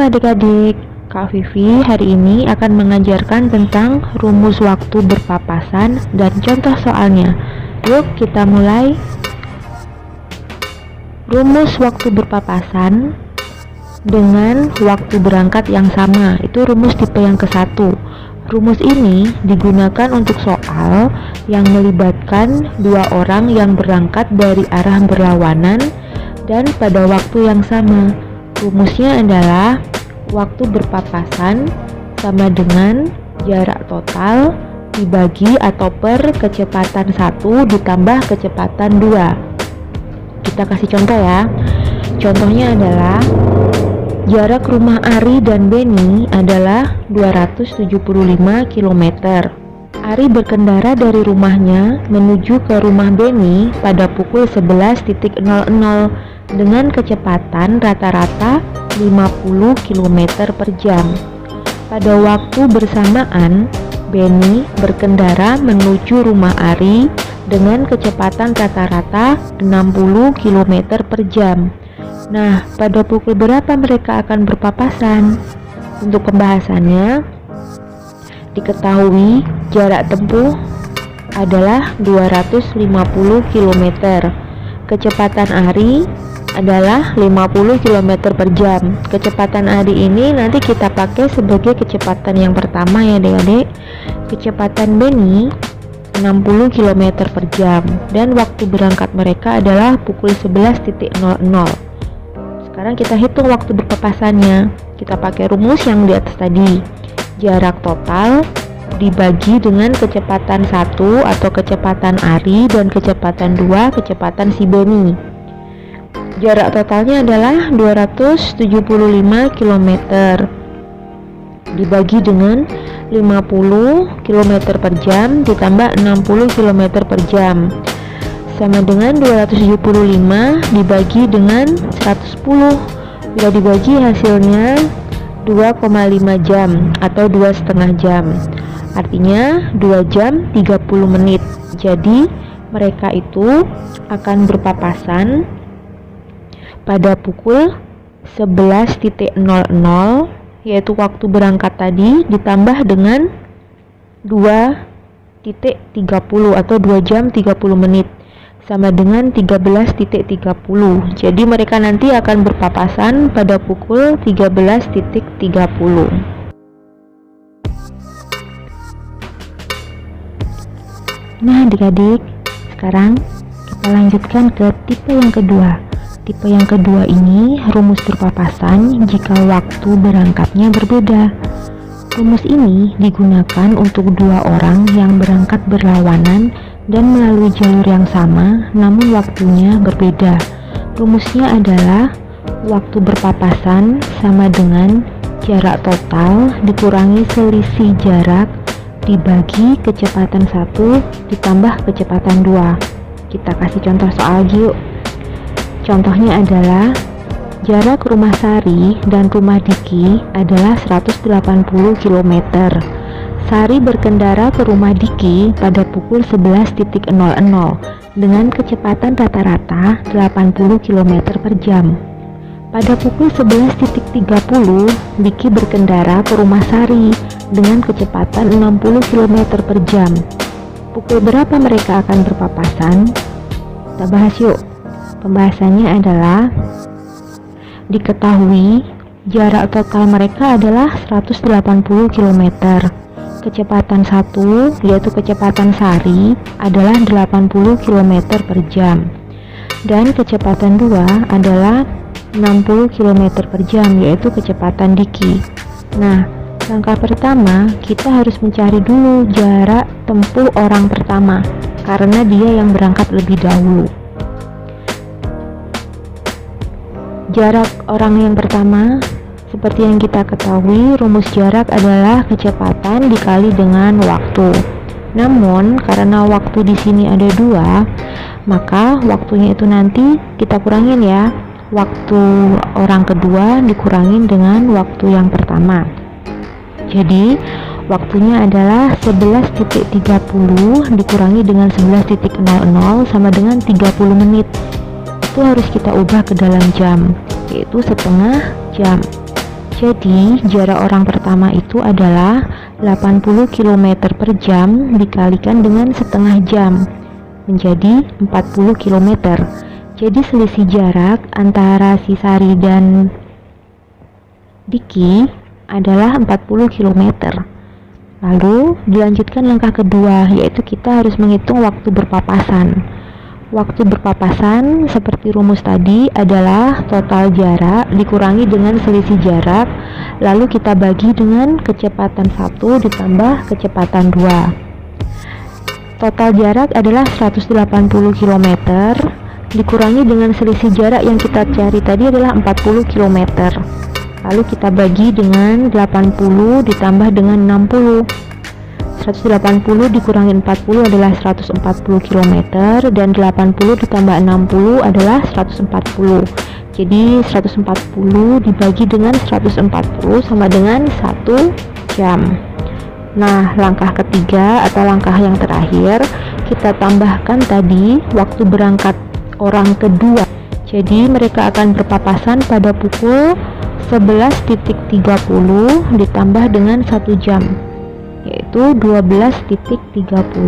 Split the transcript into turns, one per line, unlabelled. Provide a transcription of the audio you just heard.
adik-adik, Kak Vivi hari ini akan mengajarkan tentang rumus waktu berpapasan dan contoh soalnya. Yuk kita mulai. Rumus waktu berpapasan dengan waktu berangkat yang sama, itu rumus tipe yang ke-1. Rumus ini digunakan untuk soal yang melibatkan dua orang yang berangkat dari arah berlawanan dan pada waktu yang sama. Rumusnya adalah waktu berpapasan sama dengan jarak total dibagi atau per kecepatan 1 ditambah kecepatan 2. Kita kasih contoh ya. Contohnya adalah jarak rumah Ari dan Beni adalah 275 km. Ari berkendara dari rumahnya menuju ke rumah Beni pada pukul 11.00 dengan kecepatan rata-rata 50 km per jam. Pada waktu bersamaan, Beni berkendara menuju rumah Ari dengan kecepatan rata-rata 60 km per jam. Nah, pada pukul berapa mereka akan berpapasan? Untuk pembahasannya, diketahui jarak tempuh adalah 250 km. Kecepatan Ari adalah 50 km per jam. Kecepatan Ari ini nanti kita pakai sebagai kecepatan yang pertama ya adik-adik. Kecepatan Beni 60 km per jam dan waktu berangkat mereka adalah pukul 11.00. Sekarang kita hitung waktu berpapasannya. Kita pakai rumus yang di atas tadi. Jarak total dibagi dengan kecepatan 1 atau kecepatan Ari dan kecepatan 2 kecepatan si Beni. Jarak totalnya adalah 275 km dibagi dengan 50 km per jam ditambah 60 km per jam sama dengan 275 dibagi dengan 110. Bila dibagi hasilnya 2,5 jam atau 2,5 jam. Artinya 2 jam 30 menit. Jadi mereka itu akan berpapasan pada pukul 11.00 yaitu waktu berangkat tadi ditambah dengan 2.30 atau 2 jam 30 menit sama dengan 13.30. Jadi mereka nanti akan berpapasan pada pukul 13.30. Nah adik-adik, sekarang kita lanjutkan ke tipe yang kedua. Tipe yang kedua ini rumus berpapasan jika waktu berangkatnya berbeda. Rumus ini digunakan untuk dua orang yang berangkat berlawanan dan melalui jalur yang sama namun waktunya berbeda. Rumusnya adalah waktu berpapasan sama dengan jarak total dikurangi selisih jarak dibagi kecepatan 1 ditambah kecepatan 2. Kita kasih contoh soal yuk. Contohnya adalah jarak rumah Sari dan rumah Diki adalah 180 km. Sari berkendara ke rumah Diki pada pukul 11.00 dengan kecepatan rata-rata 80 km per jam. Pada pukul 11.30, Diki berkendara ke rumah Sari dengan kecepatan 60 km per jam. Pukul berapa mereka akan berpapasan? Kita bahas yuk. Pembahasannya adalah diketahui jarak total mereka adalah 180 km. Kecepatan 1 yaitu kecepatan Sari adalah 80 km per jam dan kecepatan 2 adalah 60 km per jam yaitu kecepatan Diki. Nah, langkah pertama kita harus mencari dulu jarak tempuh orang pertama karena dia yang berangkat lebih dahulu. Jarak orang yang pertama, seperti yang kita ketahui, rumus jarak adalah kecepatan dikali dengan waktu. Namun, karena waktu di sini ada 2, maka waktunya itu nanti kita kurangin ya. Waktu orang kedua dikurangin dengan waktu yang pertama. Jadi, waktunya adalah 11.30 dikurangi dengan 11.00 sama dengan 30 menit. Itu harus kita ubah ke dalam jam, yaitu setengah jam. Jadi jarak orang pertama itu adalah 80 km per jam dikalikan dengan setengah jam, menjadi 40 km. Jadi selisih jarak antara si Sari dan Diki adalah 40 km. Lalu dilanjutkan langkah kedua, yaitu kita harus menghitung waktu berpapasan. Waktu berpapasan seperti rumus tadi adalah total jarak dikurangi dengan selisih jarak, lalu kita bagi dengan kecepatan 1 ditambah kecepatan 2. Total jarak adalah 180 km dikurangi dengan selisih jarak yang kita cari tadi adalah 40 km. Lalu kita bagi dengan 80 ditambah dengan 60. 180 dikurangi 40 adalah 140 km, dan 80 ditambah 60 adalah 140. Jadi 140 dibagi dengan 140 sama dengan 1 jam. Nah, langkah ketiga atau langkah yang terakhir, kita tambahkan tadi waktu berangkat orang kedua. Jadi mereka akan berpapasan pada pukul 11.30 ditambah dengan 1 jam, yaitu 12.30.